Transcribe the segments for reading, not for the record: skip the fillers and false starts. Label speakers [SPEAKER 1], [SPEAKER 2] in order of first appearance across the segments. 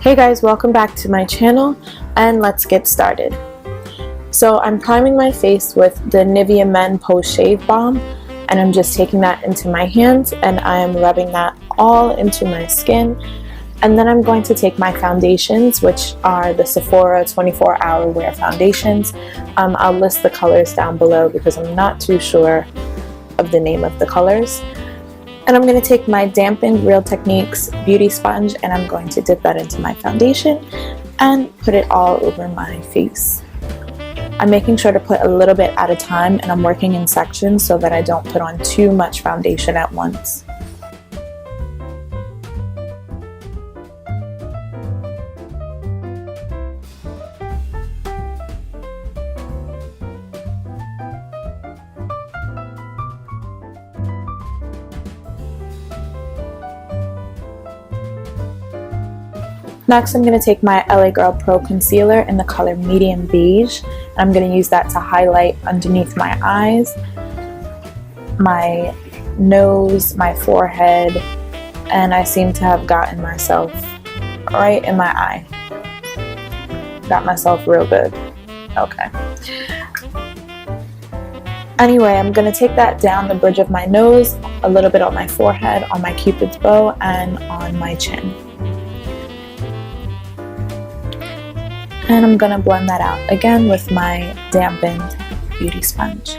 [SPEAKER 1] Hey guys, welcome back to my channel and let's get started. So I'm priming my face with the Nivea Men Post Shave Balm and I'm just taking that into my hands and I am rubbing that all into my skin. And then I'm going to take my foundations, which are the Sephora 24-hour wear foundations. I'll list the colors down below because I'm not too sure of the name of the colors. And I'm going to take my dampened Real Techniques beauty sponge and I'm going to dip that into my foundation and put it all over my face. I'm making sure to put a little bit at a time and I'm working in sections so that I don't put on too much foundation at once. Next, I'm going to take my LA Girl Pro Concealer in the color Medium Beige. And I'm going to use that to highlight underneath my eyes, my nose, my forehead, and I seem to have gotten myself right in my eye. Got myself real good. Okay. Anyway, I'm going to take that down the bridge of my nose, a little bit on my forehead, on my Cupid's bow, and on my chin. And I'm going to blend that out again with my dampened beauty sponge.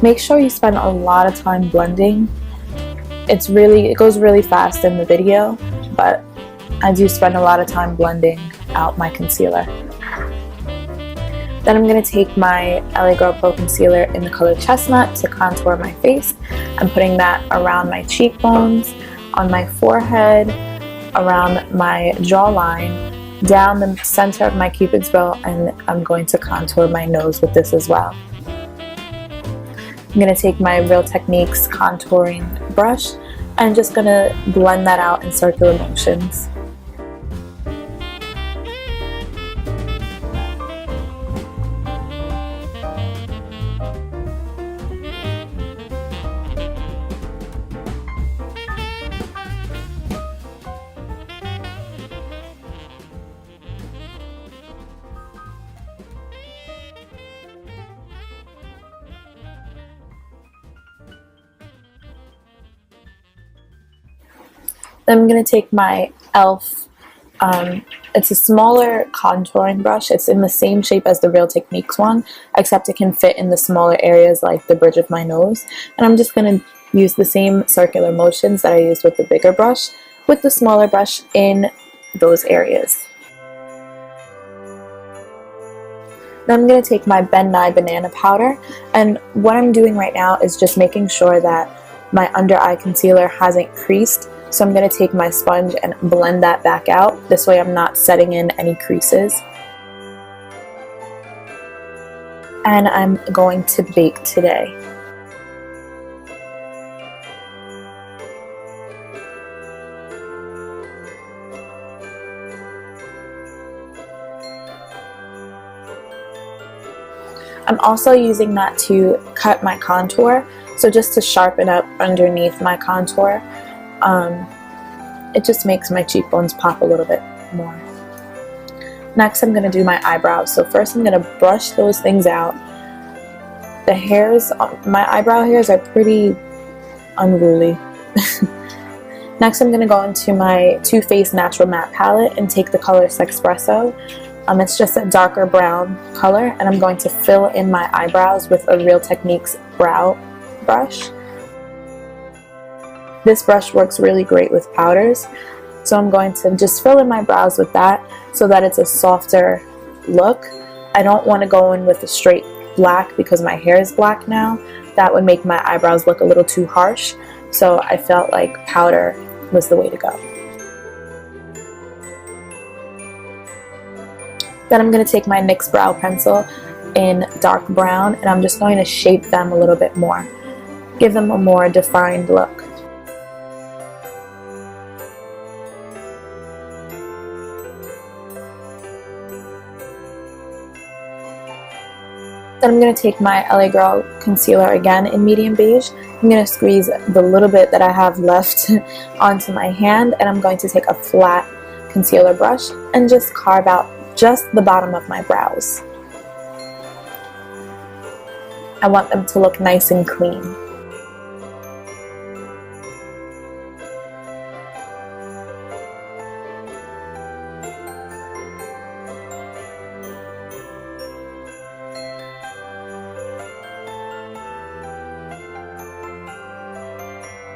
[SPEAKER 1] Make sure you spend a lot of time blending. It goes really fast in the video, but I do spend a lot of time blending out my concealer. Then I'm going to take my LA Girl Pro Concealer in the color Chestnut to contour my face. I'm putting that around my cheekbones, on my forehead, around my jawline, down the center of my Cupid's bow, and I'm going to contour my nose with this as well. I'm going to take my Real Techniques contouring brush and just going to blend that out in circular motions. Then I'm going to take my e.l.f. It's a smaller contouring brush. It's in the same shape as the Real Techniques one, except it can fit in the smaller areas like the bridge of my nose. And I'm just going to use the same circular motions that I used with the bigger brush, with the smaller brush in those areas. Then I'm going to take my Nye Banana Powder, and what I'm doing right now is just making sure that my under eye concealer hasn't creased. So I'm going to take my sponge and blend that back out. This way I'm not setting in any creases. And I'm going to bake today. I'm also using that to cut my contour. So just to sharpen up underneath my contour. It just makes my cheekbones pop a little bit more. Next, I'm going to do my eyebrows. So first I'm going to brush those things out. The hairs, my eyebrow hairs are pretty unruly. Next, I'm going to go into my Too Faced Natural Matte Palette and take the color Espresso. It's just a darker brown color, and I'm going to fill in my eyebrows with a Real Techniques brow brush. This brush works really great with powders, so I'm going to just fill in my brows with that so that it's a softer look. I don't want to go in with a straight black because my hair is black now. That would make my eyebrows look a little too harsh, so I felt like powder was the way to go. Then I'm going to take my NYX brow pencil in dark brown and I'm just going to shape them a little bit more, give them a more defined look. Then I'm going to take my LA Girl concealer again in medium beige I'm going to squeeze the little bit that I have left onto my hand, and I'm going to take a flat concealer brush and just carve out just the bottom of my brows. I want them to look nice and clean.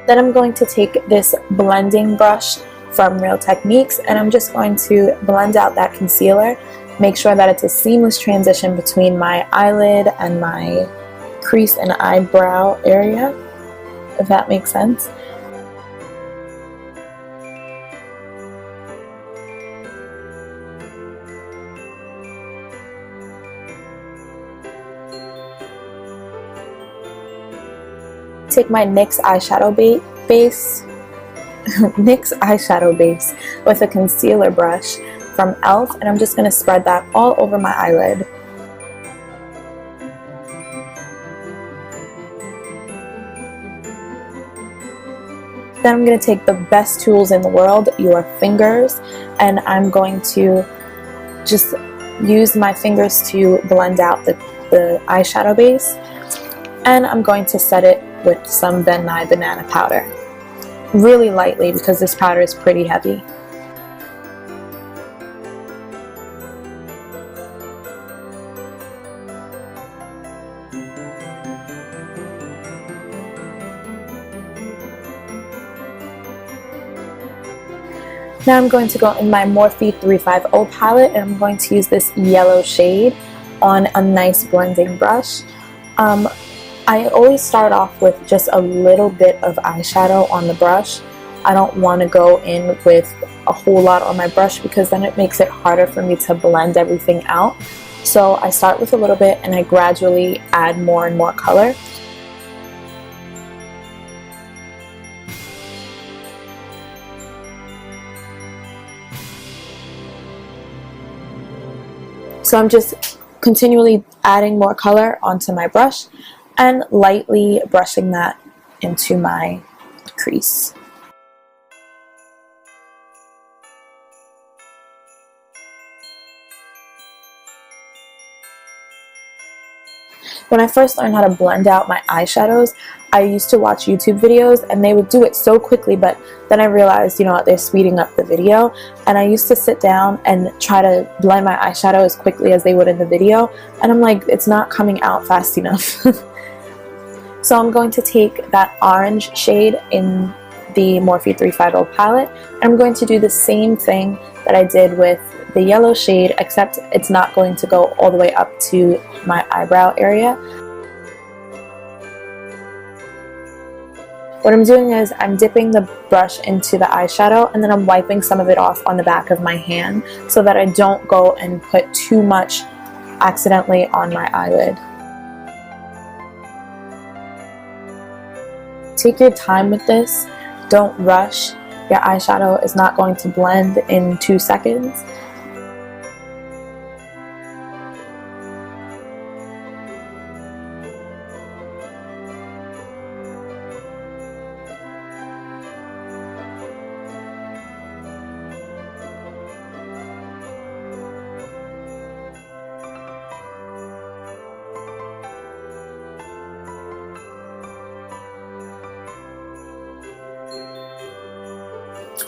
[SPEAKER 1] Then I'm going to take this blending brush from Real Techniques, and I'm just going to blend out that concealer. Make sure that it's a seamless transition between my eyelid and my crease and eyebrow area, if that makes sense. Take my NYX eyeshadow base NYX eyeshadow base with a concealer brush from e.l.f. and I'm just going to spread that all over my eyelid. Then I'm going to take the best tools in the world, your fingers, and I'm going to just use my fingers to blend out the eyeshadow base, and I'm going to set it with some Nye Banana Powder. Really lightly because this powder is pretty heavy. Now I'm going to go in my Morphe 350 palette, and I'm going to use this yellow shade on a nice blending brush. I always start off with just a little bit of eyeshadow on the brush. I don't want to go in with a whole lot on my brush because then it makes it harder for me to blend everything out. So I start with a little bit and I gradually add more and more color. So I'm just continually adding more color onto my brush and lightly brushing that into my crease. When I first learned how to blend out my eyeshadows, I used to watch YouTube videos and they would do it so quickly, but then I realized, you know what, they're speeding up the video, and I used to sit down and try to blend my eyeshadow as quickly as they would in the video, and I'm like, it's not coming out fast enough. So I'm going to take that orange shade in the Morphe 350 palette, and I'm going to do the same thing that I did with the yellow shade, except it's not going to go all the way up to my eyebrow area. What I'm doing is I'm dipping the brush into the eyeshadow, and then I'm wiping some of it off on the back of my hand so that I don't go and put too much accidentally on my eyelid. Take your time with this. Don't rush. Your eyeshadow is not going to blend in 2 seconds.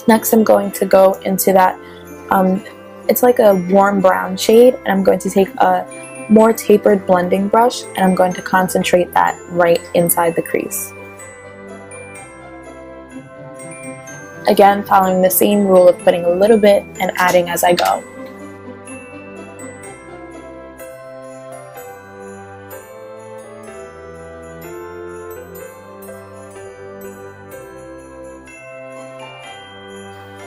[SPEAKER 1] Next, I'm going to go into that, it's like a warm brown shade, and I'm going to take a more tapered blending brush, and I'm going to concentrate that right inside the crease. Again, following the same rule of putting a little bit and adding as I go.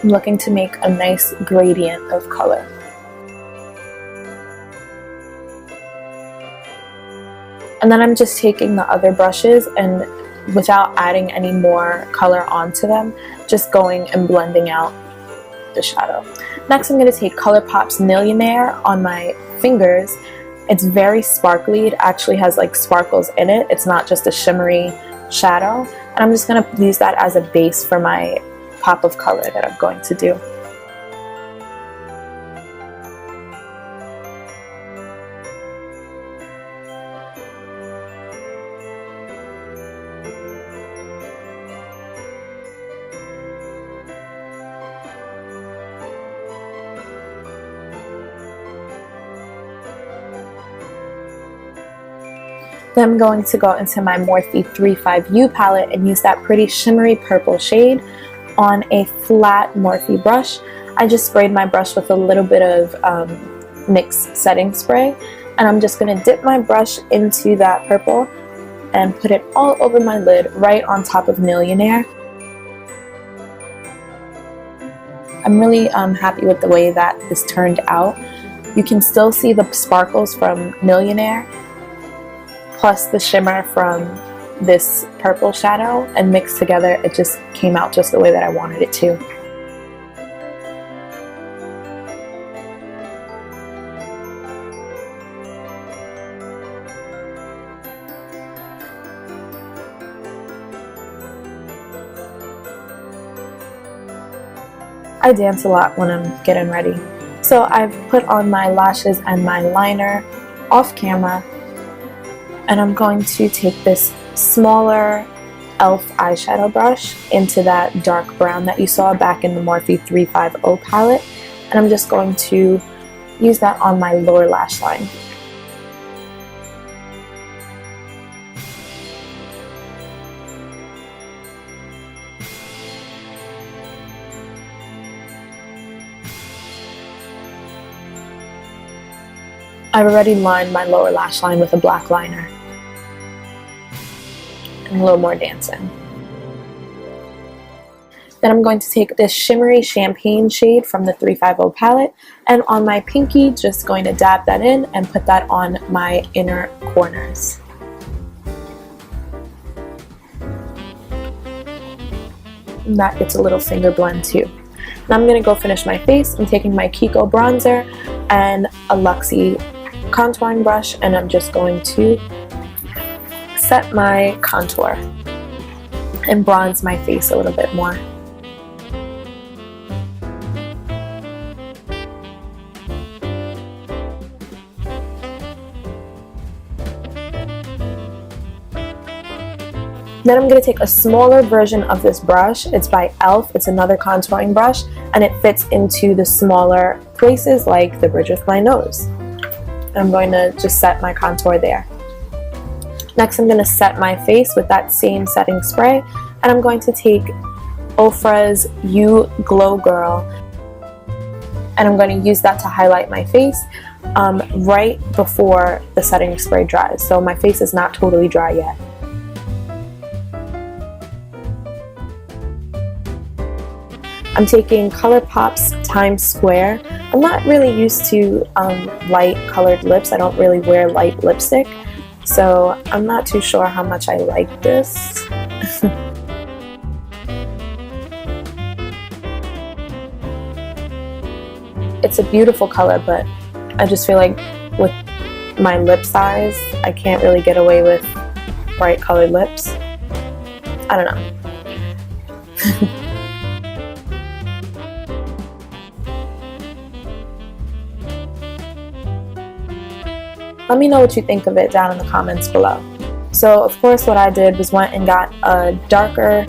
[SPEAKER 1] I'm looking to make a nice gradient of color. And then I'm just taking the other brushes and without adding any more color onto them, just going and blending out the shadow. Next, I'm going to take Colourpop's Nillionaire on my fingers. It's very sparkly. It actually has like sparkles in it. It's not just a shimmery shadow, and I'm just going to use that as a base for my pop of color that I'm going to do. Then I'm going to go into my Morphe 35U palette and use that pretty shimmery purple shade on a flat Morphe brush. I just sprayed my brush with a little bit of NYX setting spray, and I'm just going to dip my brush into that purple and put it all over my lid right on top of Nillionaire. I'm really happy with the way that this turned out. You can still see the sparkles from Nillionaire plus the shimmer from this purple shadow, and mixed together it just came out just the way that I wanted it to. I dance a lot when I'm getting ready. So I've put on my lashes and my liner off camera, and I'm going to take this smaller e.l.f. eyeshadow brush into that dark brown that you saw back in the Morphe 350 palette, and I'm just going to use that on my lower lash line. I've already lined my lower lash line with a black liner. And a little more dancing. Then I'm going to take this shimmery champagne shade from the 350 palette, and on my pinky just going to dab that in and put that on my inner corners. And that gets a little finger blend too. Now I'm going to go finish my face. I'm taking my Kiko Bronzer and a Luxie contouring brush, and I'm just going to set my contour and bronze my face a little bit more. Then I'm going to take a smaller version of this brush. It's by e.l.f. It's another contouring brush, and it fits into the smaller places like the bridge of my nose. And I'm going to just set my contour there. Next, I'm going to set my face with that same setting spray, and I'm going to take Ofra's You Glow Girl, and I'm going to use that to highlight my face right before the setting spray dries. So my face is not totally dry yet. I'm taking Colourpop's Times Square. I'm not really used to light colored lips. I don't really wear light lipstick, so I'm not too sure how much I like this. It's a beautiful color, but I just feel like with my lip size, I can't really get away with bright colored lips. I don't know. Let me know what you think of it down in the comments below. So of course what I did was went and got a darker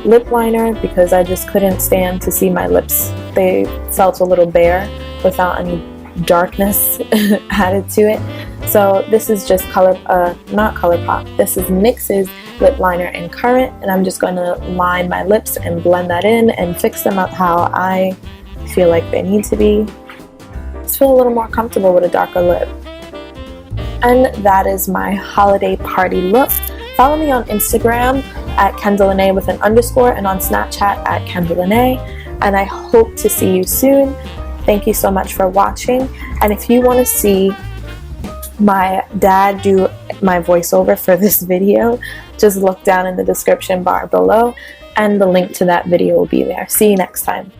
[SPEAKER 1] lip liner because I just couldn't stand to see my lips. They felt a little bare without any darkness added to it. So this is just not Colourpop. This is NYX's lip liner in Currant, and I'm just going to line my lips and blend that in and fix them up how I feel like they need to be. Just feel a little more comfortable with a darker lip. And that is my holiday party look. Follow me on Instagram at Kendah Lenee with an _, and on Snapchat at Kendah Lenee. And I hope to see you soon. Thank you so much for watching. And if you want to see my dad do my voiceover for this video, just look down in the description bar below, and the link to that video will be there. See you next time.